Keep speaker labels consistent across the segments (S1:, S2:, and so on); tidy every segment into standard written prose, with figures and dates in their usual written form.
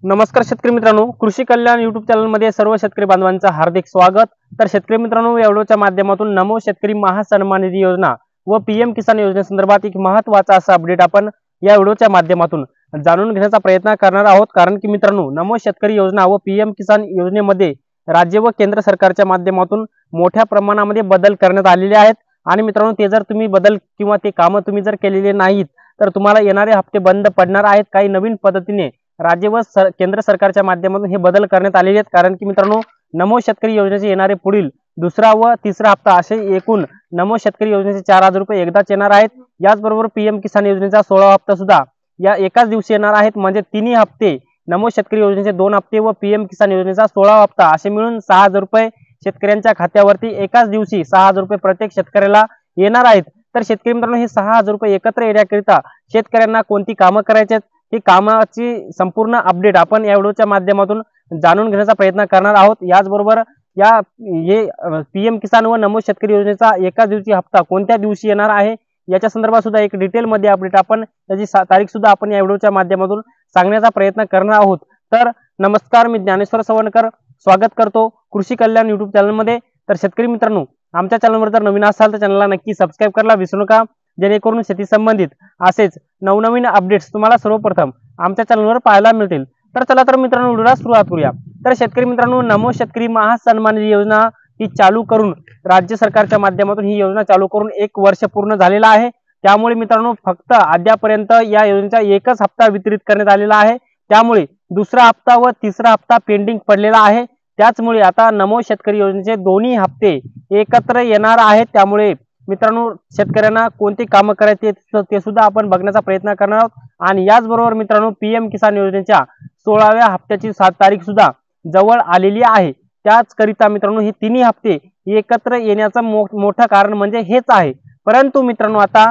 S1: नमस्कार शेतकरी मित्रांनो, कृषी कल्याण YouTube चॅनल मध्ये सर्व शेतकरी बांधवांचं हार्दिक स्वागत। तर शेतकरी मित्रांनो, या व्हिडिओच्या माध्यमातून नमो शेतकरी महासन्मान निधी योजना व पीएम किसान योजनेसंदर्भात एक महत्त्वाचा असा अपडेट आपण या व्हिडिओच्या माध्यमातून जाणून घेण्याचा प्रयत्न करणार आहोत। कारण की मित्रांनो, नमो शेतकरी योजना व पीएम किसान योजनेमध्ये राज्य व केंद्र सरकारच्या माध्यमातून मोठ्या प्रमाणामध्ये बदल करण्यात आलेले आहेत। आणि मित्रांनो, ते जर तुम्ही बदल किंवा ते कामं तुम्ही जर केलेले नाहीत तर तुम्हाला येणारे हप्ते बंद पडणार आहेत। काही नवीन पद्धतीने राज्य व केंद्र सरकारच्या माध्यमातून हे बदल करण्यात आलेले आहेत। कारण की मित्रांनो, नमो शेतकरी योजनेचे येणारे पुढील दुसरा व तिसरा हप्ता असे एकूण नमो शेतकरी योजनेचे 4,000 रुपये एकदाच येणार आहेत। याचबरोबर पीएम किसान योजनेचा 16 हप्ता सुद्धा या एकाच दिवशी येणार आहेत। म्हणजे तिन्ही हप्ते, नमो शेतकरी योजनेचे 2 हप्ते व पीएम किसान योजनेचा 16 हप्ता असे मिळून 6,000 रुपये शेतकऱ्यांच्या खात्यावरती एकाच दिवशी 6,000 रुपये प्रत्येक शेतकऱ्याला येणार आहेत। तर शेतकरी मित्रांनो, हे 6,000 रुपये एकत्र येण्याकरिता शेतकऱ्यांना कोणती कामं करायची आहेत, ही कामाची संपूर्ण अपडेट आपण या व्हिडिओच्या माध्यमातून जाणून घेण्याचा प्रयत्न करणार आहोत। याचबरोबर हे पीएम किसान व नमो शेतकरी योजनेचा एका दिवशी हप्ता कोणत्या दिवशी येणार आहे याच्या संदर्भात सुद्धा एक डिटेल मध्ये अपडेट आपण त्याची तारीख सुद्धा आपण या व्हिडिओच्या माध्यमातून सांगण्याचा प्रयत्न करणार आहोत। तर नमस्कार, मी ज्ञानेश्वर सवणकर स्वागत करतो कृषी कल्याण YouTube चॅनल मध्ये। तर शेतकरी मित्रांनो, आमच्या चॅनलवर जर नवीन असाल तर चॅनलला नक्की सबस्क्राइब करायला विसरू नका, जेणेकरून शेती संबंधित असेच नवनवीन अपडेट्स तुम्हाला सर्वप्रथम आमच्या चॅनलवर पाहायला मिळतील। तर चला तर मित्रांनो, व्हिडिओला सुरुवात करूया। तर शेतकरी मित्रांनो, नमो शेतकरी महासन्मान निधी योजना ही चालू करून राज्य सरकारच्या माध्यमातून ही योजना चालू करून 1 वर्ष पूर्ण झालेला आहे। त्यामुळे मित्रांनो, फक्त अद्यापर्यंत या योजनेचा एकच हप्ता वितरित करण्यात आलेला आहे। त्यामुळे दुसरा हप्ता व तिसरा हप्ता पेंडिंग पडलेला आहे। त्याचमुळे आता नमो शेतकरी योजनेचे दोन्ही हप्ते एकत्र येणार आहेत। त्यामुळे मित्रांनो, शेतकऱ्यांना कोणती कामं करायची ते सुद्धा आपण बघण्याचा प्रयत्न करणार आहोत। आणि याचबरोबर मित्रांनो, पीएम किसान योजनेच्या 16व्या हप्त्याची 7 तारीख सुद्धा जवळ आलेली आहे। त्याचकरिता मित्रांनो, हे तिन्ही हप्ते एकत्र येण्याचं मोठं कारण म्हणजे हेच आहे। परंतु मित्रांनो, आता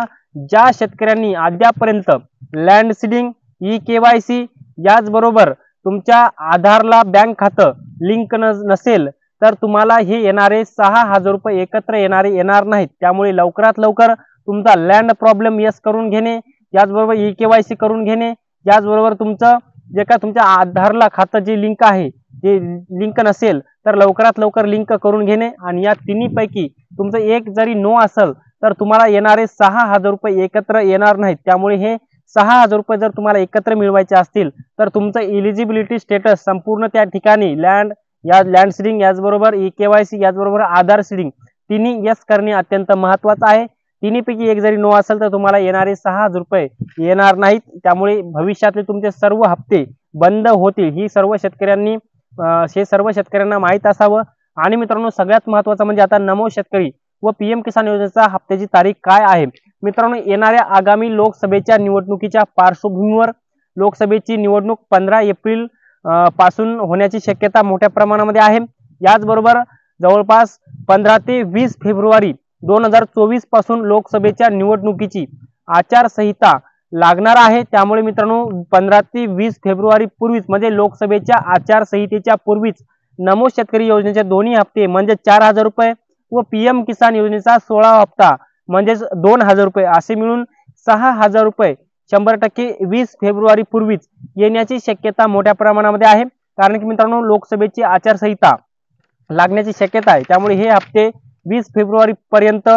S1: ज्या शेतकऱ्यांनी अद्यापर्यंत लँड सीडिंग, ई-केवायसी याचबरोबर तुमच्या आधारला बँक खातं लिंक नसेल तर तुम्हाला हे येणारे 6,000 रुपये एकत्र येणार नाहीत। त्यामुळे लवकरात लवकर तुमचा लँड प्रॉब्लेम यस करून घेणे, याचबरोबर ई-केवायसी करून घेणे, याचबरोबर तुमचं जे काय तुमच्या आधारला खातं जे लिंक आहे ते लिंक नसेल तर लवकरात लवकर लिंक करून घेणे। आणि या तिन्हीपैकी तुमचं एक जरी नो असेल तर तुम्हाला येणारे 6,000 रुपये एकत्र येणार नाहीत। त्यामुळे हे 6,000 रुपये जर तुम्हाला एकत्र मिळवायचे असतील तर तुमचं इलिजिबिलिटी स्टेटस संपूर्ण त्या ठिकाणी लँड सीडिंग याचबरोबर ई-केवायसी याचबरोबर आधार सीडिंग तिन्ही यस करणे अत्यंत महत्त्वाचं आहे। तिन्हीपैकी एक जरी नो असेल तर तुम्हाला येणारे 6,000 रुपये येणार नाहीत। त्यामुळे भविष्यातले तुमचे सर्व हप्ते बंद होतील, हे सर्व शेतकऱ्यांना माहीत असावं। आणि मित्रांनो, सगळ्यात महत्त्वाचं म्हणजे आता नमो शेतकरी व पीएम किसान योजनेचा हप्त्याची तारीख काय आहे। मित्रांनो, येणाऱ्या आगामी लोकसभेच्या निवडणुकीच्या पार्श्वभूमीवर लोकसभेची निवडणूक 15 एप्रिल पासून होण्याची शक्यता मोठ्या प्रमाणामध्ये आहे। याचबरोबर जवळपास 15 ते 20 फेब्रुवारी 2024 पासून लोकसभेच्या निवडणुकीची आचारसंहिता लागणार आहे। त्यामुळे मित्रांनो, 15 ते 20 फेब्रुवारी पूर्वीच म्हणजे लोकसभेच्या आचारसंहितेच्या पूर्वीच नमो शेतकरी योजनेचे दोन्ही हप्ते म्हणजे 4,000 रुपये व पीएम किसान योजनेचा 16 हप्ता म्हणजे 2,000 रुपये असे मिळून 6,000 रुपये 100% 20 फेब्रुवारी पूर्वीच येण्याची शक्यता मोठ्या प्रमाणामध्ये आहे। कारण की मित्रांनो, लोकसभेची आचारसंहिता लागण्याची शक्यता आहे। त्यामुळे हे हप्ते 20 फेब्रुवारी पर्यंत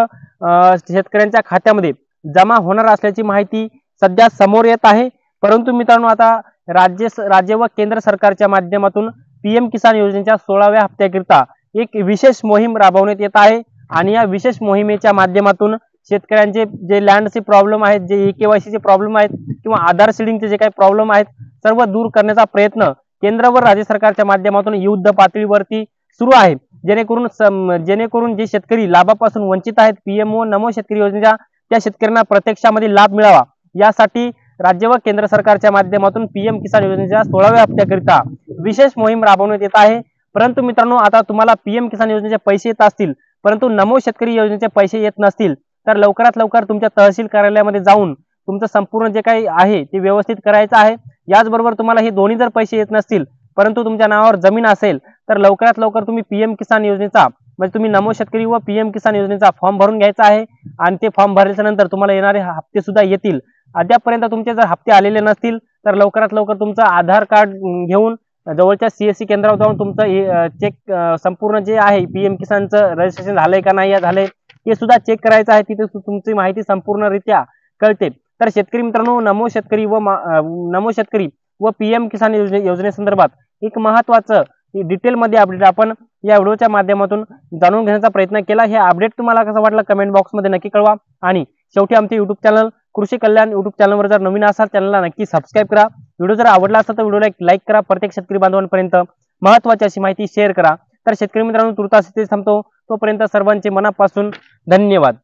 S1: शेतकऱ्यांच्या खात्यामध्ये जमा होणार असल्याची माहिती सध्या समोर येत आहे। परंतु मित्रांनो, आता राज्य व केंद्र सरकारच्या माध्यमातून पीएम किसान योजनेच्या 16व्या हप्त्याकरिता एक विशेष मोहीम राबवण्यात येत आहे। आणि या विशेष मोहिमेच्या माध्यमातून शेतकऱ्यांचे जे लँडचे प्रॉब्लेम आहेत, जे ई-केवायसीचे प्रॉब्लेम आहेत किंवा आधार सीडिंगचे जे काही प्रॉब्लेम आहेत, सर्व दूर करण्याचा प्रयत्न केंद्र व राज्य सरकारच्या माध्यमातून युद्ध पातळीवरती सुरू आहे। जेणेकरून जे शेतकरी लाभापासून वंचित आहेत पीएम व नमो शेतकरी योजनेच्या, त्या शेतकऱ्यांना प्रत्यक्षामध्ये लाभ मिळावा यासाठी राज्य व केंद्र सरकारच्या माध्यमातून पीएम किसान योजनेच्या 16व्या हप्त्याकरिता विशेष मोहीम राबवण्यात येत आहे। परंतु मित्रांनो, आता तुम्हाला पीएम किसान योजनेचे पैसे येत असतील परंतु नमो शेतकरी योजनेचे पैसे येत नसतील तर लवकरात लवकर तुमच्या तहसील कार्यालयामध्ये जाऊन तुमचं संपूर्ण जे काही आहे ते व्यवस्थित करायचं आहे। याचबरोबर तुम्हाला हे दोन्ही जर पैसे येत नसतील परंतु तुमच्या नावावर जमीन असेल तर लवकरात लवकर तुम्ही पीएम किसान योजनेचा म्हणजे तुम्ही नमो शेतकरी व पीएम किसान योजनेचा फॉर्म भरून घ्यायचा आहे। आणि ते फॉर्म भरल्याच्या नंतर तुम्हाला येणारे हप्ते सुद्धा येतील। अद्यापपर्यंत तुमचे जर हप्ते आलेले नसतील तर लवकरात लवकर तुमचं आधार कार्ड घेऊन जवळच्या CSC केंद्रावर जाऊन तुमचं चेक संपूर्ण जे आहे PM किसानचं रजिस्ट्रेशन झालंय का नाही झालंय हे सुद्धा चेक करायचं आहे. तिथे तुमची माहिती संपूर्णरित्या कळते. तर शेतकरी मित्रांनो, नमो शेतकरी व PM किसान योजनेसंदर्भात एक महत्त्वाचं डिटेलमध्ये अपडेट आपण या व्हिडिओच्या माध्यमातून जाणून घेण्याचा प्रयत्न केला. हे अपडेट तुम्हाला कसं वाटलं कमेंट बॉक्समध्ये नक्की कळवा. आणि शेवटी आमचे YouTube चॅनल कृषी कल्याण YouTube चॅनलवर जर नवीन असाल चॅनलला नक्की सबस्क्राईब करा. व्हिडिओ जर आवडला असेल तर व्हिडिओला लाईक करा. प्रत्येक शेतकरी बांधवांपर्यंत महत्त्वाची अशी माहिती शेअर करा. तर शेतकरी मित्रांनो, तुर्तास इथे थांबतो. तोपर्यंत सर्वांचे मनापासून धन्यवाद.